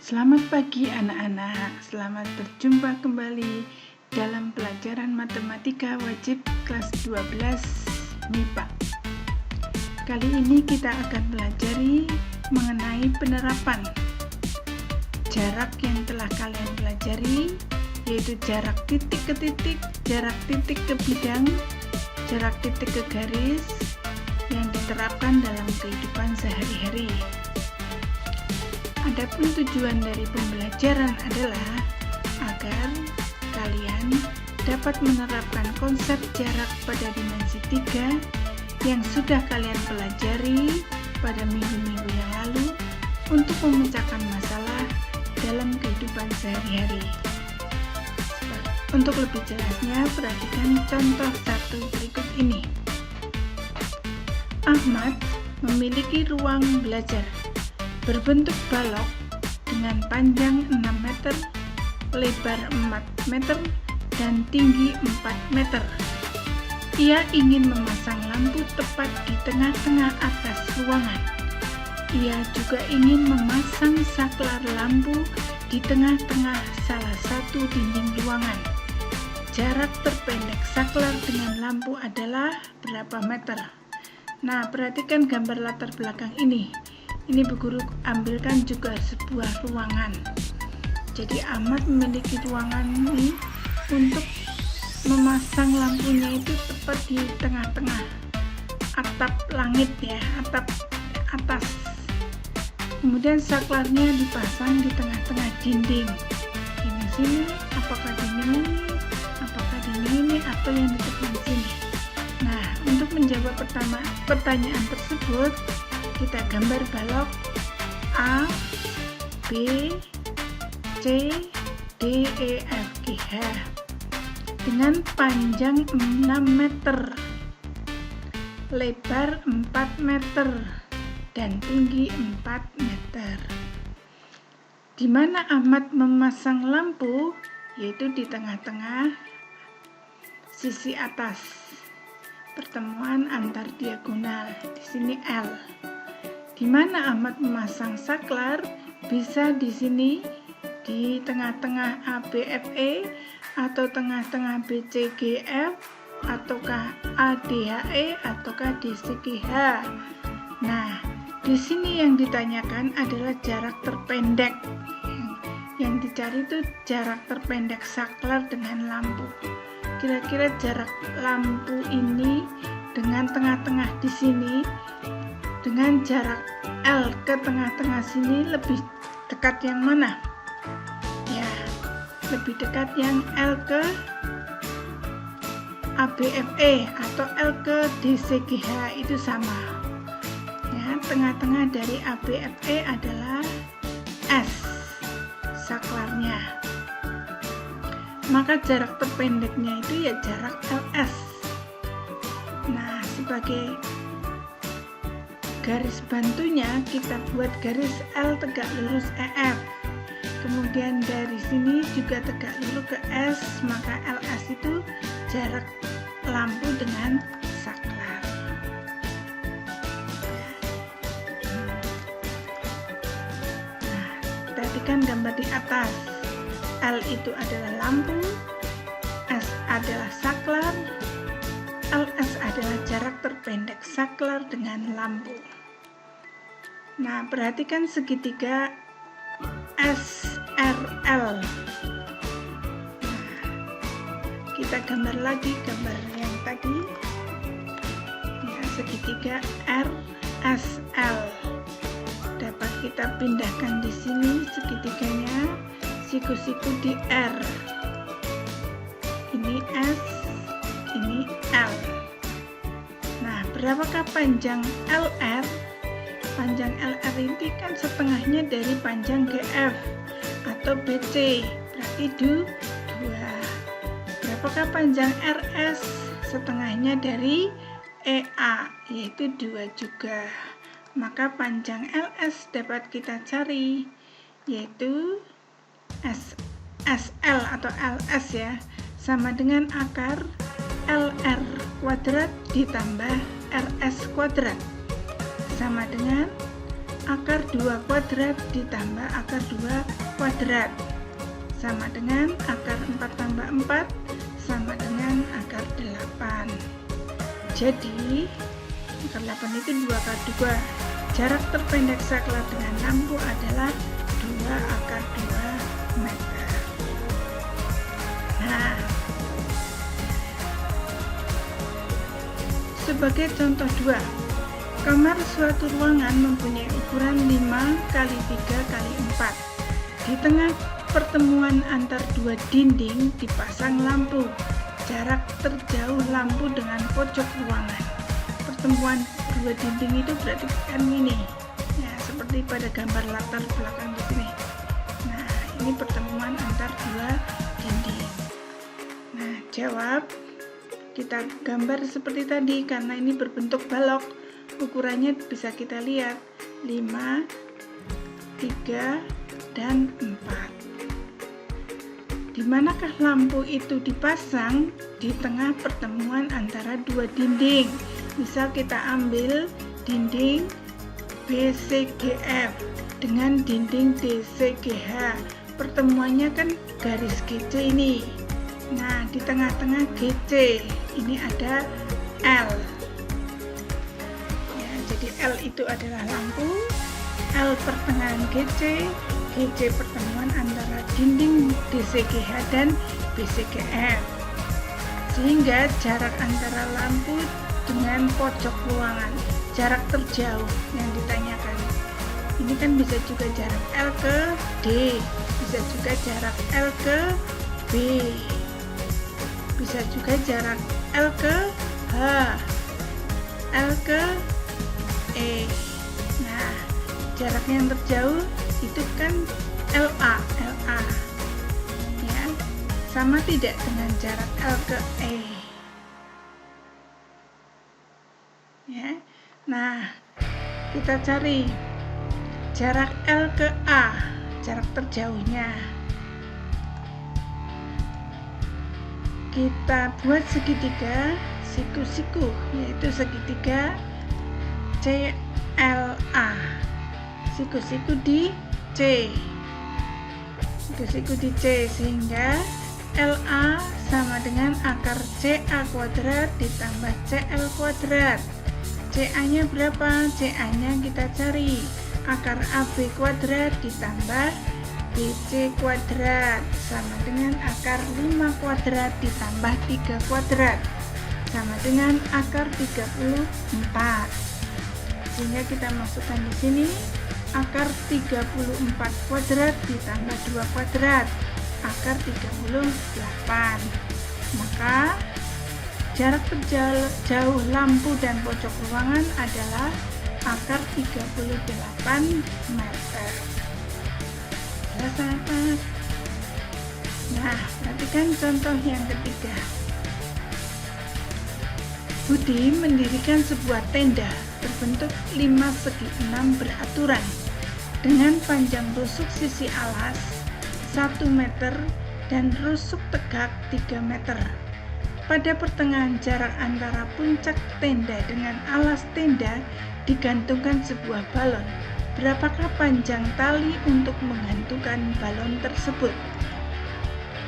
Selamat pagi anak-anak, selamat berjumpa kembali dalam pelajaran matematika wajib kelas 12 MIPA. Kali ini kita akan pelajari mengenai penerapan jarak yang telah kalian pelajari, yaitu jarak titik ke titik, jarak titik ke bidang, jarak titik ke garis yang diterapkan dalam kehidupan sehari-hari. Adapun tujuan dari pembelajaran adalah agar kalian dapat menerapkan konsep jarak pada dimensi 3 yang sudah kalian pelajari pada minggu-minggu yang lalu untuk memecahkan masalah dalam kehidupan sehari-hari. Untuk lebih jelasnya, perhatikan contoh satu berikut ini. Ahmad memiliki ruang belajar berbentuk balok dengan panjang 6 meter, lebar 4 meter, dan tinggi 4 meter. Ia ingin memasang lampu tepat di tengah-tengah atas ruangan. Ia juga ingin memasang saklar lampu di tengah-tengah salah satu dinding ruangan. Jarak terpendek saklar dengan lampu adalah berapa meter? Nah, perhatikan gambar latar belakang ini. Ini Bu Guru ambilkan juga sebuah ruangan. Jadi Ahmad memiliki ruangan ini untuk memasang lampunya itu tepat di tengah-tengah atap langit ya, atap atas. Kemudian saklarnya dipasang di tengah-tengah dinding. Ini sini, apakah dinding ini atau yang di depan sini. Nah, untuk menjawab pertanyaan tersebut, kita gambar balok A, B, C, D, E, F, G, H dengan panjang 6 meter, lebar 4 meter, dan tinggi 4 meter. Di mana Ahmad memasang lampu, yaitu di tengah-tengah sisi atas pertemuan antar diagonal, di sini L. Di mana Ahmad memasang saklar, bisa di sini di tengah-tengah ABFE atau tengah-tengah BCGF ataukah ADHE ataukah DCGH. Nah, di sini yang ditanyakan adalah jarak terpendek. Yang dicari itu jarak terpendek saklar dengan lampu. Kira-kira jarak lampu ini dengan tengah-tengah di sini dengan jarak L ke tengah-tengah sini lebih dekat yang mana? Ya, lebih dekat yang L ke ABFE atau L ke DCGH itu sama. Ya, tengah-tengah dari ABFE adalah S saklarnya. Maka jarak terpendeknya itu ya jarak LS. Nah, sebagai garis bantunya kita buat garis L tegak lurus EF. Kemudian dari sini juga tegak lurus ke S, maka LS itu jarak lampu dengan saklar. Nah, perhatikan gambar di atas. L itu adalah lampu, S adalah saklar, LS adalah jarak terpendek saklar dengan lampu. Nah, perhatikan segitiga SRL. Nah, kita gambar lagi gambar yang tadi. Ya, segitiga RSL. Dapat kita pindahkan di sini segitiganya, siku-siku di R. Ini S, ini L. Nah, berapakah panjang LR? Panjang LR ini kan setengahnya dari panjang GF atau BC, berarti 2. Berapakah panjang RS? Setengahnya dari EA, yaitu 2 juga. Maka panjang LS dapat kita cari, yaitu SL atau LS ya, sama dengan akar LR kuadrat ditambah RS kuadrat sama dengan akar 2 kuadrat ditambah akar 2 kuadrat sama dengan akar 4 tambah 4 sama dengan akar 8. Jadi akar 8 itu 2 akar 2. Jarak terpendek saklar dengan lampu adalah 2 akar 2 meter. Nah, sebagai contoh 2, kamar suatu ruangan mempunyai ukuran 5 kali 3 kali 4. Di tengah pertemuan antar dua dinding dipasang lampu. Jarak terjauh lampu dengan pojok ruangan. Pertemuan dua dinding itu berarti kan ini. Ya, seperti pada gambar latar belakang di sini. Nah, ini pertemuan antar dua dinding. Nah, jawab. Kita gambar seperti tadi karena ini berbentuk balok. Ukurannya bisa kita lihat 5, 3, dan 4. Di manakah lampu itu dipasang? Di tengah pertemuan antara dua dinding. Misal kita ambil dinding BCGF dengan dinding DCGH. Pertemuannya kan garis GC ini. Nah, di tengah-tengah GC ini ada L. Ya, jadi L itu adalah lampu, L pertengahan GC, GC pertemuan antara dinding DCGH dan BCGF. Sehingga jarak antara lampu dengan pojok ruangan, jarak terjauh yang ditanyakan. Ini kan bisa juga jarak L ke D, bisa juga jarak L ke B. Bisa juga jarak L ke H, L ke E. Nah, jarak yang terjauh itu kan LA. Ya, sama tidak dengan jarak L ke E. Ya. Nah, kita cari jarak L ke A, jarak terjauhnya. Kita buat segitiga siku-siku, yaitu segitiga CLA. Siku-siku di C. Siku-siku di C, sehingga LA sama dengan akar CA kuadrat ditambah CL kuadrat. CA-nya berapa? CA-nya kita cari akar AB kuadrat ditambah BC kuadrat sama dengan akar 5 kuadrat ditambah 3 kuadrat sama dengan akar 34. Sehingga kita masukkan di sini akar 34 kuadrat ditambah 2 kuadrat, akar 38. Maka jarak terjauh lampu dan pojok ruangan adalah akar 38 meter. Sahabat. Nah, perhatikan contoh yang ketiga. Budi mendirikan sebuah tenda berbentuk 5 segi 6 beraturan dengan panjang rusuk sisi alas 1 meter dan rusuk tegak 3 meter. Pada pertengahan jarak antara puncak tenda dengan alas tenda digantungkan sebuah balon. Berapakah panjang tali untuk menggantungkan balon tersebut?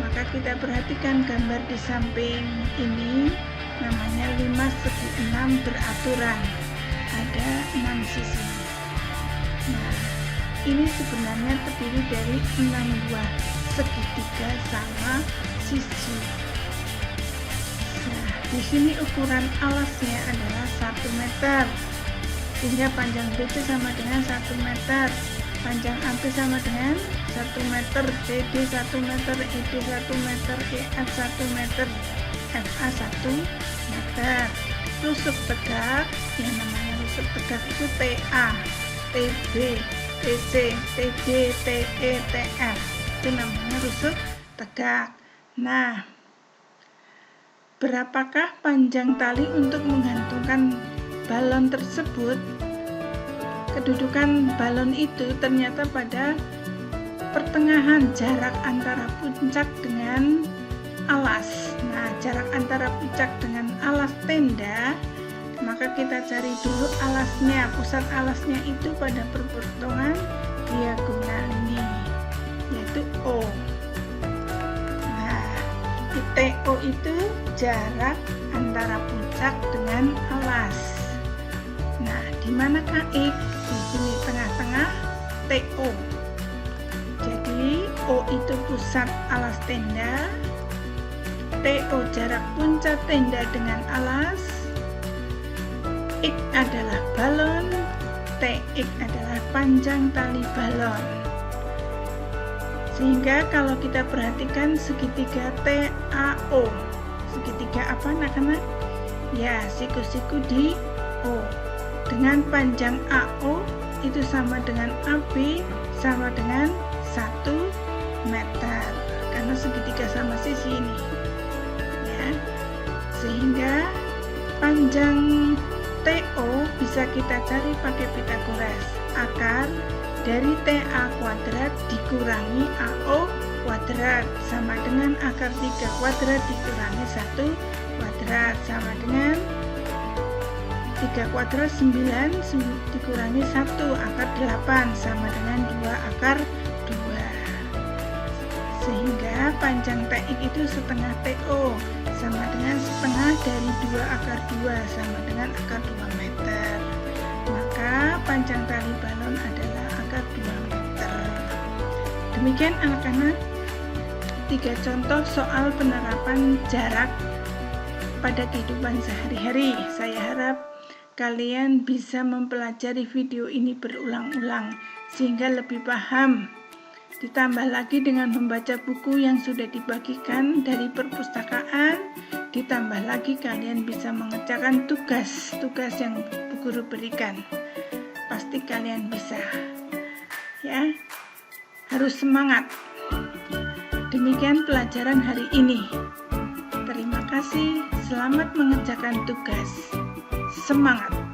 Maka kita perhatikan gambar di samping ini, namanya 5 segi 6 beraturan. Ada 6 sisi. Nah, ini sebenarnya terdiri dari 6 buah segitiga sama sisi. Nah, di sini ukuran alasnya adalah 1 meter. Sehingga panjang BC sama dengan 1 meter, panjang AB sama dengan 1 meter, CD 1 meter, ED 1 meter, EF 1 meter, FA 1 meter. Rusuk tegak, yang namanya rusuk tegak itu TA, TB, TC, TD, TE, TF, itu namanya rusuk tegak. Nah, berapakah panjang tali untuk menggantungkan balon tersebut? Kedudukan balon itu ternyata pada pertengahan jarak antara puncak dengan alas. Nah, jarak antara puncak dengan alas tenda maka kita cari dulu alasnya. Pusat alasnya itu pada perpotongan diagonal ini, yaitu O. Nah, TO itu jarak antara puncak dengan alas. Nah, di manakah X? Di sini tengah-tengah TO. Jadi O itu pusat alas tenda, TO jarak puncak tenda dengan alas, X adalah balon, TX adalah panjang tali balon. Sehingga kalau kita perhatikan segitiga TAO, segitiga apa anak-anak? Ya, siku-siku di O. Dengan panjang AO itu sama dengan AB sama dengan 1 meter, karena segitiga sama sisi ini. Ya. Sehingga panjang TO bisa kita cari pakai Pythagoras. Akar dari TA kuadrat dikurangi AO kuadrat sama dengan akar 3 kuadrat dikurangi 1 kuadrat sama dengan 3 kuadrat 9 dikurangi 1 akar 8 sama dengan 2 akar 2. Sehingga panjang TX itu setengah TO sama dengan setengah dari 2 akar 2 sama dengan akar 2 meter. Maka panjang tali balon adalah akar 2 meter. Demikian anak-anak 3 contoh soal penerapan jarak pada kehidupan sehari-hari. Saya harap kalian bisa mempelajari video ini berulang-ulang sehingga lebih paham. Ditambah lagi dengan membaca buku yang sudah dibagikan dari perpustakaan, ditambah lagi kalian bisa mengerjakan tugas yang Bu Guru berikan. Pasti kalian bisa. Ya, harus semangat. Demikian pelajaran hari ini. Terima kasih, selamat mengerjakan tugas. Semangat!